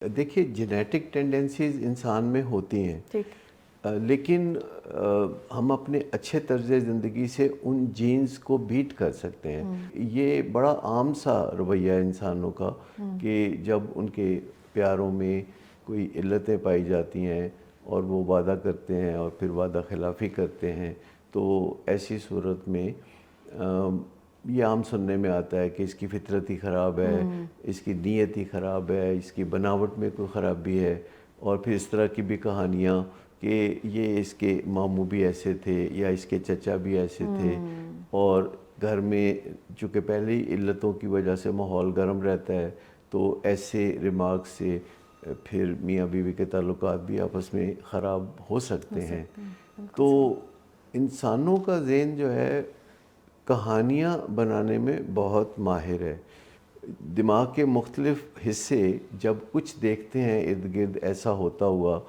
دیکھیے genetic tendencies انسان میں ہوتی ہیں، ٹھیک. لیکن ہم اپنے اچھے طرز زندگی سے ان جینز کو بیٹ کر سکتے ہیں. یہ بڑا عام سا رویہ ہے انسانوں کا کہ جب ان کے پیاروں میں کوئی علتیں پائی جاتی ہیں اور وہ وعدہ کرتے ہیں اور پھر وعدہ خلافی کرتے ہیں، تو ایسی صورت میں یہ عام سننے میں آتا ہے کہ اس کی فطرت ہی خراب ہے، اس کی نیت ہی خراب ہے، اس کی بناوٹ میں کوئی خرابی ہے. اور پھر اس طرح کی بھی کہانیاں کہ یہ اس کے ماموں بھی ایسے تھے یا اس کے چچا بھی ایسے تھے، اور گھر میں چونکہ پہلے ہی علتوں کی وجہ سے ماحول گرم رہتا ہے تو ایسے ریمارک سے پھر میاں بیوی کے تعلقات بھی آپس میں خراب ہو سکتے ہیں. تو انسانوں کا ذہن جو ہے کہانیاں بنانے میں بہت ماہر ہے. دماغ کے مختلف حصے جب کچھ دیکھتے ہیں ارد گرد ایسا ہوتا ہوا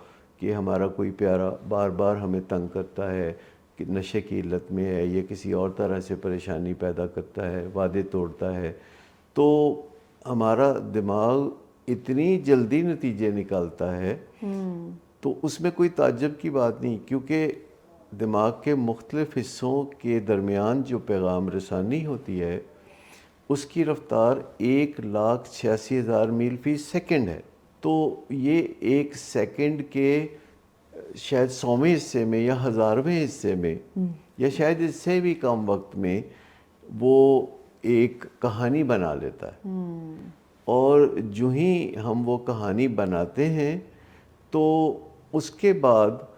کہ ہمارا کوئی پیارا بار بار ہمیں تنگ کرتا ہے، کہ نشے کی علت میں ہے یا کسی اور طرح سے پریشانی پیدا کرتا ہے، وعدے توڑتا ہے، تو ہمارا دماغ اتنی جلدی نتیجے نکالتا ہے. تو اس میں کوئی تعجب کی بات نہیں، کیونکہ دماغ کے مختلف حصوں کے درمیان جو پیغام رسانی ہوتی ہے اس کی رفتار 1,86,000 میل فی سیکنڈ ہے. تو یہ ایک سیکنڈ کے شاید 100ویں حصے میں یا 1000ویں حصے میں یا شاید اس سے بھی کم وقت میں وہ ایک کہانی بنا لیتا ہے. اور جو ہی ہم وہ کہانی بناتے ہیں تو اس کے بعد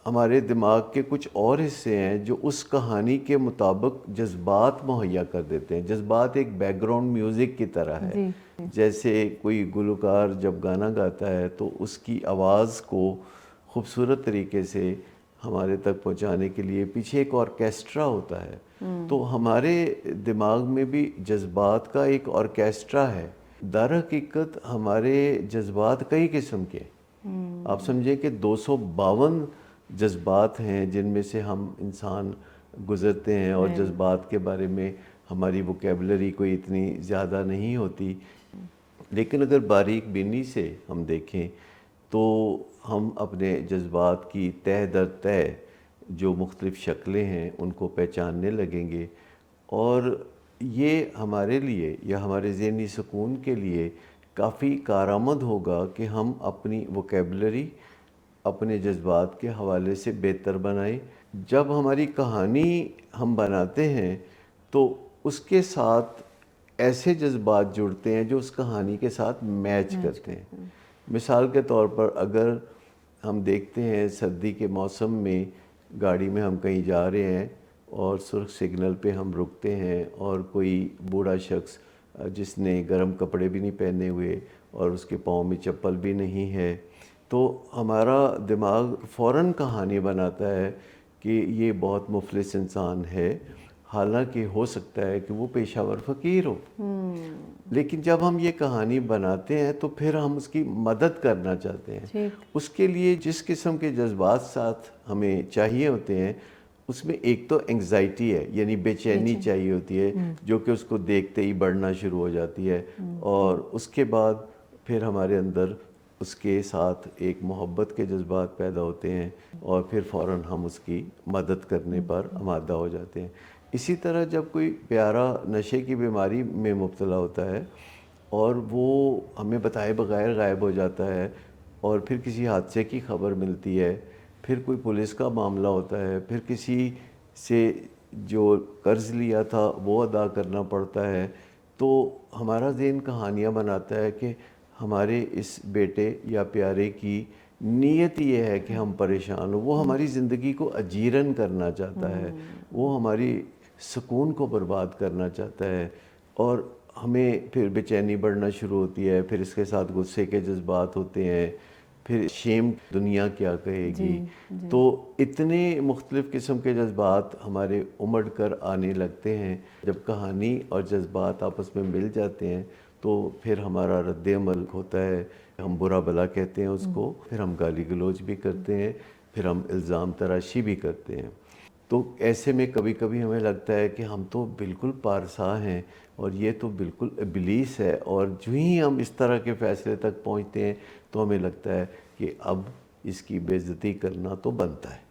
ہمارے دماغ کے کچھ اور حصے ہیں جو اس کہانی کے مطابق جذبات مہیا کر دیتے ہیں. جذبات ایک بیک گراؤنڈ میوزک کی طرح ہے. جیسے کوئی گلوکار جب گانا گاتا ہے تو اس کی آواز کو خوبصورت طریقے سے ہمارے تک پہنچانے کے لیے پیچھے ایک آرکیسٹرا ہوتا ہے. تو ہمارے دماغ میں بھی جذبات کا ایک آرکیسٹرا ہے. در حقیقت ہمارے جذبات کئی قسم کے، آپ سمجھیں کہ 252 جذبات ہیں جن میں سے ہم انسان گزرتے ہیں، اور جذبات کے بارے میں ہماری ووکیبلری کوئی اتنی زیادہ نہیں ہوتی. لیکن اگر باریک بینی سے ہم دیکھیں تو ہم اپنے جذبات کی تہ در تہ جو مختلف شکلیں ہیں ان کو پہچاننے لگیں گے، اور یہ ہمارے لیے یا ہمارے ذہنی سکون کے لیے کافی کارآمد ہوگا کہ ہم اپنی ووکیبلری اپنے جذبات کے حوالے سے بہتر بنائیں. جب ہماری کہانی ہم بناتے ہیں تو اس کے ساتھ ایسے جذبات جڑتے ہیں جو اس کہانی کے ساتھ میچ کرتے ہیں. مثال کے طور پر اگر ہم دیکھتے ہیں سردی کے موسم میں گاڑی میں ہم کہیں جا رہے ہیں اور سرخ سگنل پہ ہم رکتے ہیں اور کوئی بوڑھا شخص جس نے گرم کپڑے بھی نہیں پہنے ہوئے اور اس کے پاؤں میں چپل بھی نہیں ہے، تو ہمارا دماغ فوراً کہانی بناتا ہے کہ یہ بہت مفلس انسان ہے، حالانکہ ہو سکتا ہے کہ وہ پیشہ ور فقیر ہو. لیکن جب ہم یہ کہانی بناتے ہیں تو پھر ہم اس کی مدد کرنا چاہتے ہیں. اس کے لیے جس قسم کے جذبات ساتھ ہمیں چاہیے ہوتے ہیں اس میں ایک تو انگزائٹی ہے، یعنی بے چینی چاہیے ہوتی ہے جو کہ اس کو دیکھتے ہی بڑھنا شروع ہو جاتی ہے، اور اس کے بعد پھر ہمارے اندر اس کے ساتھ ایک محبت کے جذبات پیدا ہوتے ہیں اور پھر فوراً ہم اس کی مدد کرنے پر آمادہ ہو جاتے ہیں. اسی طرح جب کوئی پیارا نشے کی بیماری میں مبتلا ہوتا ہے اور وہ ہمیں بتائے بغیر غائب ہو جاتا ہے، اور پھر کسی حادثے کی خبر ملتی ہے، پھر کوئی پولیس کا معاملہ ہوتا ہے، پھر کسی سے جو قرض لیا تھا وہ ادا کرنا پڑتا ہے، تو ہمارا ذہن کہانیاں بناتا ہے کہ ہمارے اس بیٹے یا پیارے کی نیت یہ ہے کہ ہم پریشان ہوں. وہ ہماری زندگی کو اجیرن کرنا چاہتا ہے، وہ ہماری سکون کو برباد کرنا چاہتا ہے، اور ہمیں پھر بے چینی بڑھنا شروع ہوتی ہے. پھر اس کے ساتھ غصے کے جذبات ہوتے ہیں، پھر شیم، دنیا کیا کہے گی. تو اتنے مختلف قسم کے جذبات ہمارے امڑ کر آنے لگتے ہیں. جب کہانی اور جذبات آپس میں مل جاتے ہیں تو پھر ہمارا رد عمل ہوتا ہے. ہم برا بھلا کہتے ہیں اس کو، پھر ہم گالی گلوچ بھی کرتے ہیں، پھر ہم الزام تراشی بھی کرتے ہیں. تو ایسے میں کبھی کبھی ہمیں لگتا ہے کہ ہم تو بالکل پارسا ہیں اور یہ تو بالکل ابلیس ہے، اور جو ہی ہم اس طرح کے فیصلے تک پہنچتے ہیں تو ہمیں لگتا ہے کہ اب اس کی بے عزتی کرنا تو بنتا ہے۔